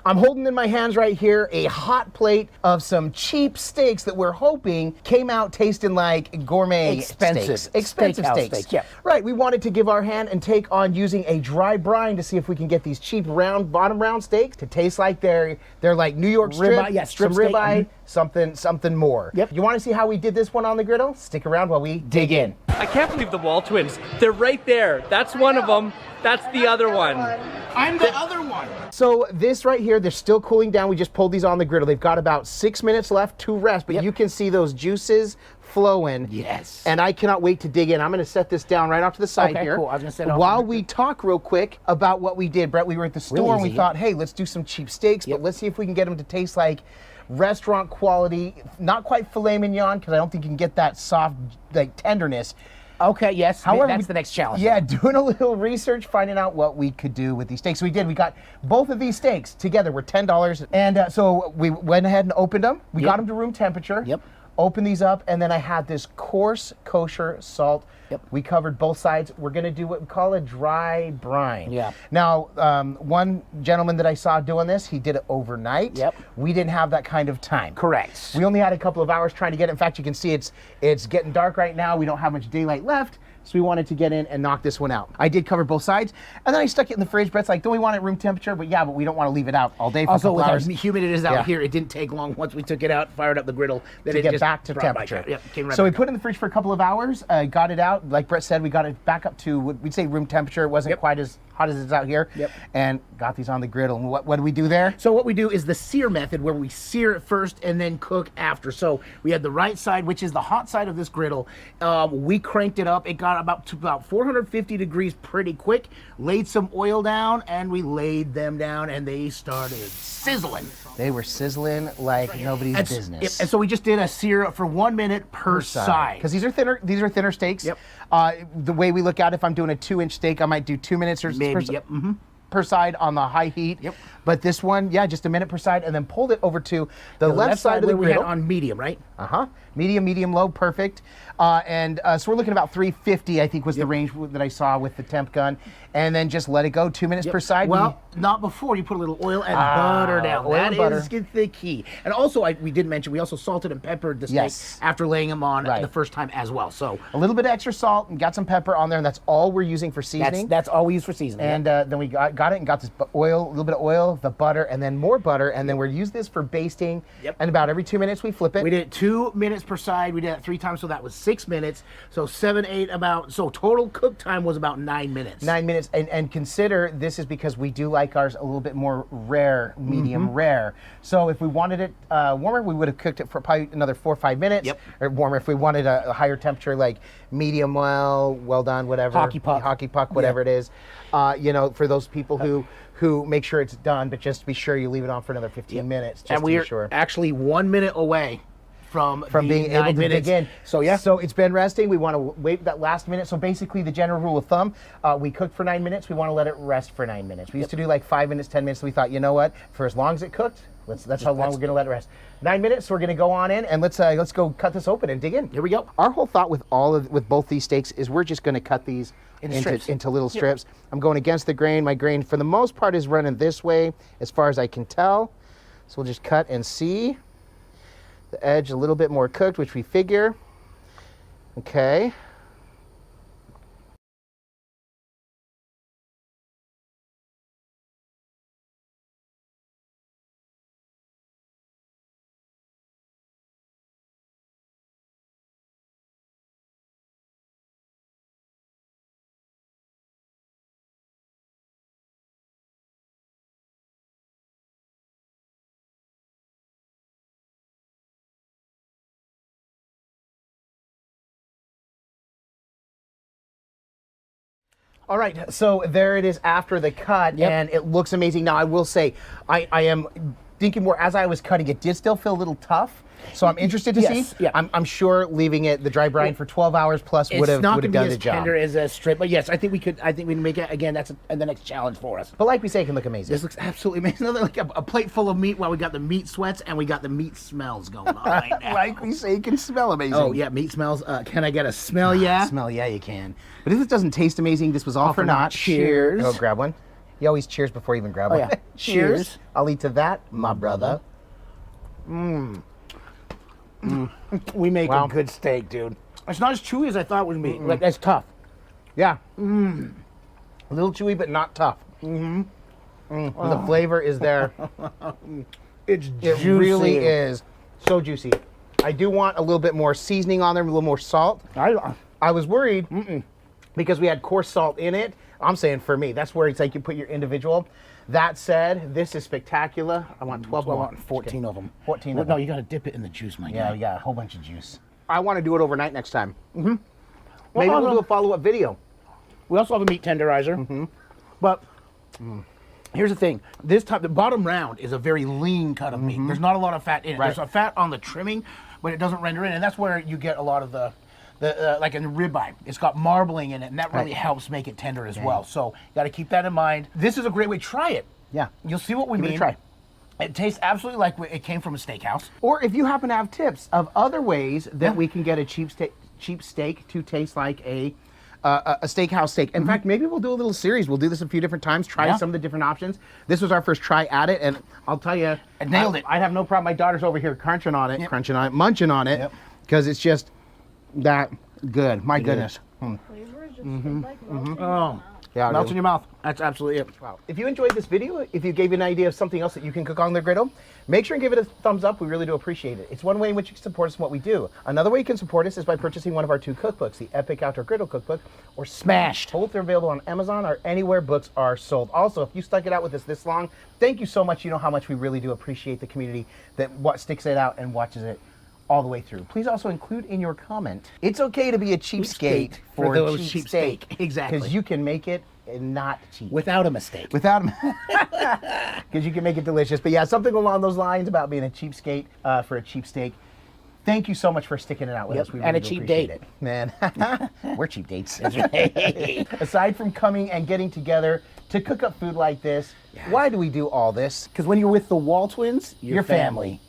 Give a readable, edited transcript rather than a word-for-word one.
I'm holding in my hands right here a hot plate of some cheap steaks that we're hoping came out tasting like gourmet Expensive steaks. steak, yeah. Right, we wanted to give our hand and take on using a dry brine to see if we can get these cheap round, bottom round steaks to taste like they're like New York strip, Ribeye, yeah, strip some steak. ribeye, something more. Yep. You want to see how we did this one on the griddle? Stick around while we dig in. I can't believe the WALTWINS. They're right there. That's one of them. That's the other one. I'm the other one. So this right here, they're still cooling down. We just pulled these on the griddle. They've got about 6 minutes left to rest, but you can see those juices flowing. Yes. And I cannot wait to dig in. I'm going to set this down right off to the side here. Cool. I was gonna set it off while on we talk real quick about what we did. Brett, we were at the store and we thought, hey, let's do some cheap steaks, but let's see if we can get them to taste like restaurant quality, not quite filet mignon, because I don't think you can get that soft, like tenderness. Okay, yes. However, that's the next challenge. Yeah, doing a little research, finding out what we could do with these steaks. So we did. We got both of these steaks together were $10. And so we went ahead and opened them. We got them to room temperature. Yep. Opened these up, and then I had this coarse kosher salt. Yep. We covered both sides. We're going to do what we call a dry brine. Yeah. Now, one gentleman that I saw doing this, he did it overnight. Yep. We didn't have that kind of time. Correct. We only had a couple of hours trying to get it. In fact, you can see it's getting dark right now. We don't have much daylight left. So we wanted to get in and knock this one out. I did cover both sides, and then I stuck it in the fridge. Brett's like, don't we want it room temperature? But yeah, but we don't want to leave it out all day for Also, a with couple how hours. humid it is out here, it didn't take long once we took it out, fired up the griddle, then To it get just back to brought back temperature. out. Yep, came right So we back put it in the fridge for a couple of hours, got it out. Like Brett said, we got it back up to, we'd say room temperature. It wasn't quite as hot as it's out here. Yep. And got these on the griddle. And what do we do there? So what we do is the sear method, where we sear it first and then cook after. So we had the right side, which is the hot side of this griddle. We cranked it up. It got to about 450 degrees pretty quick. Laid some oil down, and we laid them down, and they started sizzling. They were sizzling like nobody's business. And so we just did a sear for 1 minute per side. Because these are thinner steaks. Yep. The way we look at it, if I'm doing a 2-inch steak, I might do 2 minutes or Maybe, per side on the high heat. Yep. But this one, yeah, just a minute per side, and then pulled it over to the left side of the where we had griddle. on medium, right? Medium, low, perfect. So we're looking about 350, I think, was the range that I saw with the temp gun. And then just let it go, 2 minutes per side. Well, not before. You put a little oil and butter down. Oil and butter. That is the key. And also, we did mention, we also salted and peppered the steak after laying them on the first time as well. So a little bit of extra salt and got some pepper on there, and that's all we're using for seasoning. That's all we use for seasoning. And then we got it and got this oil, a little bit of oil, the butter, and then more butter, and then we're use this for basting. And about every 2 minutes we flip it. We did it 2 minutes per side. We did it 3 times, so that was 6 minutes. So 7, 8, so total cook time was about 9 minutes. 9 minutes, and consider this is because we do like ours a little bit more rare, medium rare. So if we wanted it warmer, we would have cooked it for probably another 4 or 5 minutes. Or warmer if we wanted a higher temperature, like medium well done, whatever. Hockey puck, whatever it is. You know, for those people who make sure it's done, but just to be sure you leave it on for another 15 minutes. Just and we're to be sure. actually 1 minute away from being able to dig in. So So it's been resting. We want to wait that last minute. So basically the general rule of thumb, we cooked for 9 minutes. We want to let it rest for 9 minutes. We used to do like 5 minutes, 10 minutes. So we thought, you know what? For as long as it cooked, that's how long we're going to let it rest. 9 minutes. So we're going to go on in and let's go cut this open and dig in. Here we go. Our whole thought with both these steaks is we're just going to cut these into little strips. I'm going against the grain. My grain for the most part is running this way as far as I can tell. So we'll just cut and see. The edge a little bit more cooked, which we figure. Okay. All right, so there it is after the cut, and it looks amazing. Now, I will say, I am thinking more, as I was cutting, it did still feel a little tough. So I'm interested to see. Yeah. I'm sure leaving it the dry brine for 12 hours plus would have done the job. It's not going to be as tender as a strip, but yes, I think we can make it. Again, that's the next challenge for us. But like we say, it can look amazing. This looks absolutely amazing. Another, like a plate full of meat while we got the meat sweats and we got the meat smells going on right now. Like we say, it can smell amazing. Oh yeah, meat smells. Can I get a smell? Yeah. Smell, yeah, you can. But if this doesn't taste amazing, this was all for naught. Cheers. Go grab one. He always cheers before he even grab Oh, one. yeah. Cheers. I'll eat to that, my brother. We make Wow. a good steak, dude. It's not as chewy as I thought it would be. Like, it's tough. Yeah. A little chewy, but not tough. The flavor is there. It's It juicy. really is so juicy. I do want a little bit more seasoning on there, a little more salt. I was worried because we had coarse salt in it. I'm saying for me, that's where it's like you put your individual. That said, this is spectacular. I want 12 I more. want 14 of them. 14 Well, of no, them. you got to dip it in the juice, my Yeah, guy. we got a whole bunch of juice. I want to do it overnight next time. Maybe we'll also- do a follow-up video. We also have a meat tenderizer. But here's the thing. This time, the bottom round is a very lean cut of meat. There's not a lot of fat in it. Right. There's a fat on the trimming, but it doesn't render in. And that's where you get a lot of the like in the ribeye. It's got marbling in it, and that really helps make it tender as well. So you got to keep that in mind. This is a great way. Try it. Yeah. You'll see what we Give it a mean. try. It tastes absolutely like it came from a steakhouse. Or if you happen to have tips of other ways that we can get a cheap steak to taste like a steakhouse steak. In fact, maybe we'll do a little series. We'll do this a few different times, try some of the different options. This was our first try at it, and I'll tell you, I nailed it. I'd have no problem. My daughter's over here munching on it, munching on it, because it's just that good. My goodness. Flavor is just like melting. Oh, Yeah, melts in your mouth. That's absolutely it. Wow. If you enjoyed this video, if you gave you an idea of something else that you can cook on the griddle, make sure and give it a thumbs up. We really do appreciate it. It's one way in which you can support us in what we do. Another way you can support us is by purchasing one of our 2 cookbooks, the Epic Outdoor Griddle Cookbook or Smashed. Both are available on Amazon or anywhere books are sold. Also, if you stuck it out with us this long, thank you so much. You know how much we really do appreciate the community that sticks it out and watches it all the way through. Please also include in your comment, it's okay to be a cheapskate for a those cheap steak. Exactly. Because you can make it not cheap. Without a mistake. Without because you can make it delicious. But yeah, something along those lines about being a cheapskate for a cheap steak. Thank you so much for sticking it out with us. We and really a do cheap appreciate date. it. Man, we're cheap dates. Aside from coming and getting together to cook up food like this, why do we do all this? Because when you're with the WALTWINS, Your family.